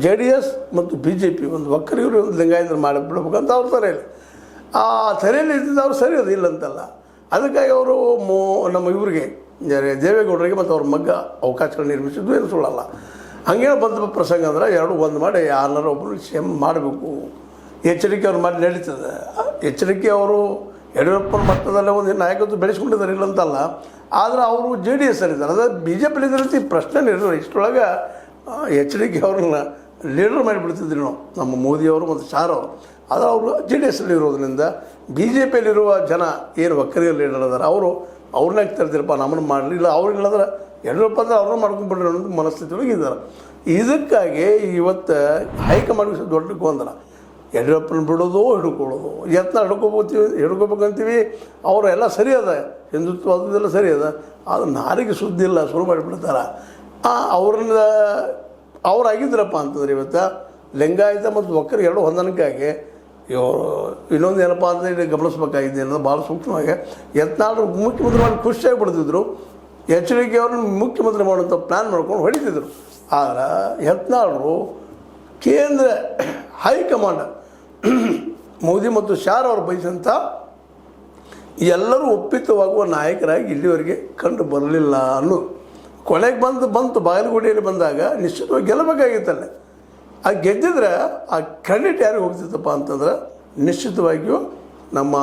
JDS ಮತ್ತು BJP ಒಂದು ಒಕ್ಕರಿಗರು ಒಂದು ಲಿಂಗಾಯತರು ಮಾಡಿಬಿಡ್ಬೇಕಂತ ಅವ್ರ ತಲೆಯಲ್ಲಿ ಆ ತಲೆಯಲ್ಲಿ ಇದ್ದಿದ್ದು ಅವ್ರು ಸರಿ ಅದು ಇಲ್ಲಂತಲ್ಲ. ಅದಕ್ಕಾಗಿ ಅವರು ನಮ್ಮ ಇವರಿಗೆ ದೇವೇಗೌಡರಿಗೆ ಮತ್ತು ಅವ್ರ ಮಗ್ಗ ಅವಕಾಶಗಳು ನಿರ್ಮಿಸಿದ್ದು ಏನು ಸುಳ್ಳಲ್ಲ. ಹಂಗೇನು ಬಂದ ಪ್ರಸಂಗ ಅಂದ್ರೆ ಎರಡು ಒಂದು ಮಾಡಿ ಯಾರನ್ನಾರು ಒಬ್ಬರು CM ಮಾಡಬೇಕು. ಎಚ್ಚರಿಕೆ ಅವ್ರ ಮಾಡಿ ನಡೀತದೆ. ಎಚ್ಚರಿಕೆ ಅವರು ಯಡಿಯೂರಪ್ಪನ ಮಟ್ಟದಲ್ಲೇ ಒಂದು ನಾಯಕತ್ವ ಬೆಳೆಸ್ಕೊಂಡಿದ್ದಾರೆ ಇಲ್ಲಂತಲ್ಲ. ಆದರೆ ಅವರು JDS ಅಲ್ಲಿದ್ದಾರೆ. ಅದೇ BJP ರೀತಿ ಪ್ರಶ್ನೆ ಇರಲಿಲ್ಲ. ಇಷ್ಟರೊಳಗೆ ಎಚ್ಚರಿಕೆ ಅವ್ರನ್ನ ಲೀಡರ್ ಮಾಡಿಬಿಡ್ತಿದ್ರು ನಾವು, ನಮ್ಮ ಮೋದಿಯವರು ಮತ್ತು ಶಾರ್ ಅವರು. ಆದರೆ ಅವರು JDS ಇರೋದ್ರಿಂದ BJPಯಲ್ಲಿರುವ ಜನ ಏನು ಒಕ್ಕರಿಗ ಲೀಡರ್ ಅದಾರೆ ಅವ್ರನ್ನ ತರ್ತಿರಪ್ಪ ನಮ್ಮನ್ನು ಮಾಡಲಿಲ್ಲ. ಅವ್ರಿಲ್ಲಂದ್ರೆ ಯಡಿಯೂರಪ್ಪ ಅಂದ್ರೆ ಅವ್ರನ್ನ ಮಾಡ್ಕೊಂಡ್ಬಿಡ್ರಿ ಅನ್ನೋದು ಮನಸ್ಥಿತಿ ಒಳಗೆ ಇದ್ದಾರೆ. ಇದಕ್ಕಾಗಿ ಇವತ್ತು ಹೈಕಮಾಂಡ್ ದೊಡ್ಡ ಗೊಂದಲ. ಯಡಿಯೂರಪ್ಪನ ಬಿಡೋದು ಹಿಡ್ಕೊಳ್ಳೋದು, ಹಿಡ್ಕೋಬೇಕಂತೀವಿ. ಅವರೆಲ್ಲ ಸರಿ ಅದ, ಹಿಂದುತ್ವ ಅದೆಲ್ಲ ಸರಿ ಅದ. ಅದು ನಾರಿಗೆ ಸುದ್ದಿ ಇಲ್ಲ, ಶುರು ಮಾಡಿಬಿಡ್ತಾರೆ. ಅವ್ರನ್ನ ಅವರಾಗಿದ್ರಪ್ಪ ಅಂತಂದ್ರೆ ಇವತ್ತು ಲಿಂಗಾಯತ ಮತ್ತು ಒಕ್ಕರಿಗೆ ಎರಡು ಹೊಂದಾಣಿಕೆಯಾಗಿ ಇವರು ಇನ್ನೊಂದು ಏನಪ್ಪ ಅಂತ ಗಮನಿಸ್ಬೇಕಾಗಿದೆ ಅನ್ನೋದು ಭಾಳ ಸೂಕ್ಷ್ಮವಾಗಿ ಯತ್ನಾಳರು ಮುಖ್ಯಮಂತ್ರಿ ಮಾಡಿ ಖುಷಿಯಾಗಿ ಬಿಡ್ತಿದ್ರು. ಎಚ್ಚರಿಕೆ ಅವ್ರನ್ನ ಮುಖ್ಯಮಂತ್ರಿ ಮಾಡುವಂಥ ಪ್ಲ್ಯಾನ್ ಮಾಡ್ಕೊಂಡು ಹೊಡಿತಿದ್ರು. ಆದರೆ ಯತ್ನಾಳರು ಕೇಂದ್ರ ಹೈಕಮಾಂಡ್ ಮೋದಿ ಮತ್ತು ಶಾರ್ ಅವರು ಬಯಸಂಥ ಎಲ್ಲರೂ ಒಪ್ಪಿತವಾಗುವ ನಾಯಕರಾಗಿ ಇಲ್ಲಿವರೆಗೆ ಕಂಡು ಬರಲಿಲ್ಲ ಅನ್ನೋದು. ಕೊನೆಗೆ ಬಂತು ಬಾಗಲಕೋಟೆಯಲ್ಲಿ ಬಂದಾಗ ನಿಶ್ಚಿತವಾಗಿ ಗೆಲ್ಲಬೇಕಾಗಿತ್ತಲ್ಲ. ಆ ಗೆದ್ದಿದ್ರೆ ಆ ಕ್ರೆಡಿಟ್ ಯಾರಿಗೆ ಹೋಗ್ತಿತ್ತಪ್ಪ ಅಂತಂದ್ರೆ ನಿಶ್ಚಿತವಾಗಿಯೂ ನಮ್ಮ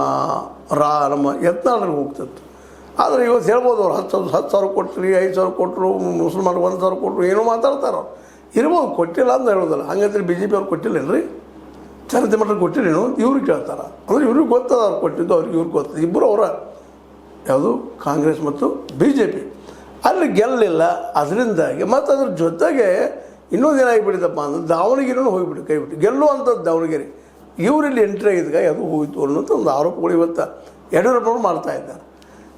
ಯತ್ನಾಳರಿಗೆ ಹೋಗ್ತಿತ್ತು. ಆದರೆ ಇವತ್ತು ಹೇಳ್ಬೋದು ಅವ್ರು 10,000 ಕೊಟ್ರಿ, 5,000 ಕೊಟ್ಟರು, ಮುಸಲ್ಮಾನ್ರು 1,000 ಕೊಟ್ಟರು, ಏನೋ ಮಾತಾಡ್ತಾರೆ ಅವ್ರು. ಇರ್ಬೋದು, ಕೊಟ್ಟಿಲ್ಲ ಅಂತ ಹೇಳೋದಲ್ಲ. ಹಂಗಂದ್ರೆ BJP ಅವ್ರು ಕೊಟ್ಟಿಲ್ಲೇನ್ರಿ? ಜನತೆ ಮಟ್ಟಕ್ಕೆ ಕೊಟ್ಟಿರೇನು ಇವ್ರಿಗೆ ಕೇಳ್ತಾರೆ. ಅಂದರೆ ಇವ್ರಿಗೆ ಗೊತ್ತದ ಅವ್ರು ಕೊಟ್ಟಿದ್ದು, ಅವ್ರಿಗೆ ಇವ್ರಿಗೆ ಗೊತ್ತದ. ಇಬ್ಬರು ಅವರ ಯಾವುದು ಕಾಂಗ್ರೆಸ್ ಮತ್ತು BJP ಅಲ್ಲಿ ಗೆಲ್ಲಿಲ್ಲ. ಅದರಿಂದಾಗಿ ಮತ್ತು ಅದ್ರ ಜೊತೆಗೆ ಇನ್ನೊಂದು ಏನಾಗಿಬಿಟ್ಟಿದ್ದಪ್ಪ ಅಂದ್ರೆ ದಾವಣಗೆರೆನೂ ಹೋಗಿಬಿಟ್ಟು ಕೈಬಿಟ್ಟು ಗೆಲ್ಲುವಂಥದ್ದು ದಾವಣಗೆರೆ ಇವರಲ್ಲಿ ಎಂಟ್ರಿ ಆಗಿದ್ದಾಗ ಅದು ಹೋಯಿತು ಅನ್ನೋಂಥ ಒಂದು ಆರೋಪಗಳು ಇವತ್ತು ಯಡಿಯೂರಪ್ಪನವರು ಮಾಡ್ತಾ ಇದ್ದಾರೆ.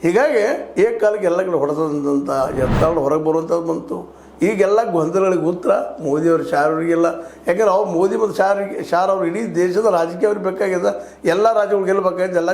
ಹೀಗಾಗಿ ಏಕಕಾಲಕ್ಕೆ ಎಲ್ಲ ಕಡೆ ಹೊಡೆದಂಥ ಯತ್ನಾಳ್ ಹೊರಗೆ ಬರುವಂಥದ್ದು ಬಂತು. ಈಗೆಲ್ಲ ಗೊಂದಲಗಳಿಗೆ ಉತ್ತರ ಮೋದಿಯವರು ಶಾರ್ ಅವರಿಗೆಲ್ಲ. ಯಾಕಂದ್ರೆ ಅವ್ರು ಮೋದಿ ಮತ್ತು ಶಾರ್ ಅವರು ಇಡೀ ದೇಶದ ರಾಜಕೀಯ ಅವ್ರಿಗೆ ಬೇಕಾಗಿದೆ. ಎಲ್ಲ ರಾಜ್ಯಗಳು ಗೆಲ್ಲಬೇಕಾಗಿದೆ. ಎಲ್ಲ